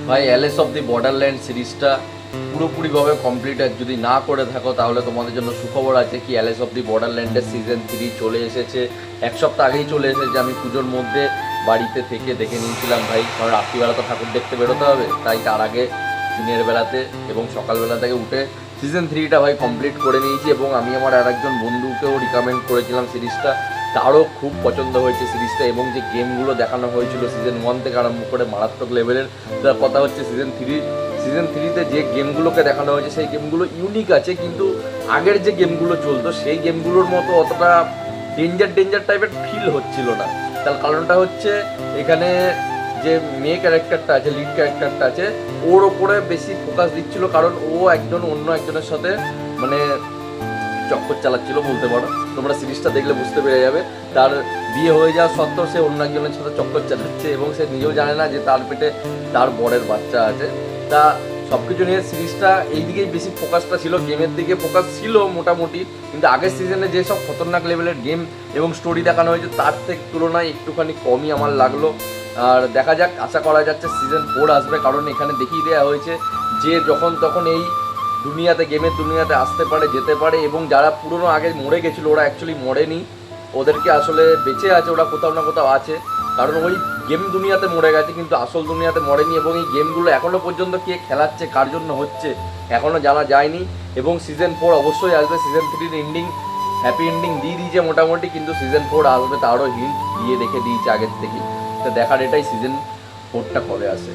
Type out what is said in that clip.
ভাই Alice of the borderland সিরিজটা পুরোপুরিভাবে কমপ্লিট যদি না করে থাকো তাহলে তোমাদের জন্য সুখবর আছে কি অ্যালিস অফ দি বর্ডারল্যান্ডের সিজন 3 চলে এসেছে। এক সপ্তাহ আগেই চলে এসেছে। আমি পুজোর মধ্যে বাড়িতে থেকে দেখে নিয়েছিলাম ভাই, কারণ রাত্রিবেলা তো ঠাকুর দেখতে বেরোতে হবে, তাই তার আগে দিনের বেলাতে এবং সকালবেলা থেকে উঠে সিজন 3টা ভাই কমপ্লিট করে নিয়েছি। এবং আমি আমার আর একজন বন্ধুকেও রিকমেন্ড করেছিলাম সিরিজটা, তারও খুব পছন্দ হয়েছে সিরিজটা। এবং যে গেমগুলো দেখানো হয়েছিল সিজন 1 থেকে আরম্ভ করে মারাত্মক লেভেলের। তার কথা হচ্ছে সিজন 3তে যে গেমগুলোকে দেখানো হয়েছে সেই গেমগুলো ইউনিক আছে, কিন্তু আগের যে গেমগুলো চলতো সেই গেমগুলোর মতো অতটা ডেঞ্জার টাইপের ফিল হচ্ছিল না। তার কারণটা হচ্ছে এখানে যে মেয়ে ক্যারেক্টারটা আছে, লিড ক্যারেক্টারটা আছে, ওর ওপরে বেশি ফোকাস দিচ্ছিল, কারণ ও অন্য একজনের সাথে মানে চক্কর চালাচ্ছিল বলতে পারো। তোমরা সিরিজটা দেখলে বুঝতে পেরে যাবে। তার বিয়ে হয়ে যাওয়া সত্ত্বেও সে অন্য একজনের সাথে চক্কর চালাচ্ছে এবং সে নিজেও জানে না যে তার পেটে তার বরের বাচ্চা আছে। তা সব কিছু নিয়ে সিরিজটা এই দিকেই বেশি ফোকাসটা ছিল, গেমের দিকে ফোকাস ছিল মোটামুটি, কিন্তু আগের সিজনে যেসব খতরনাক লেভেলের গেম এবং স্টোরি দেখানো হয়েছে তার থেকে তুলনায় একটুখানি কমই আমার লাগলো। আর দেখা যাক, আশা করা যাচ্ছে সিজন 4 আসবে, কারণ এখানে দেখিয়ে দেওয়া হয়েছে যে যখন তখন এই দুনিয়াতে, গেমের দুনিয়াতে আসতে পারে, যেতে পারে। এবং যারা পুরনো আগে মরে গেছিলো ওরা অ্যাকচুয়ালি মরেনি, ওদেরকে আসলে বেঁচে আছে, ওরা কোথাও না কোথাও আছে, কারণ ওই গেম দুনিয়াতে মরে গেছে কিন্তু আসল দুনিয়াতে মরেনি। এবং এই গেমগুলো এখনও পর্যন্ত কে খেলাচ্ছে, কার জন্য হচ্ছে এখনও জানা যায়নি। এবং সিজন 4 অবশ্যই আসবে। সিজন 3-র এন্ডিং হ্যাপি এন্ডিং দিয়ে দিয়েছে মোটামুটি, কিন্তু সিজন 4 আসবে তারও হিন্ট দিয়ে রেখে দিয়েছে আগের থেকে। তো দেখার এটাই সিজন 4টা কবে আসে।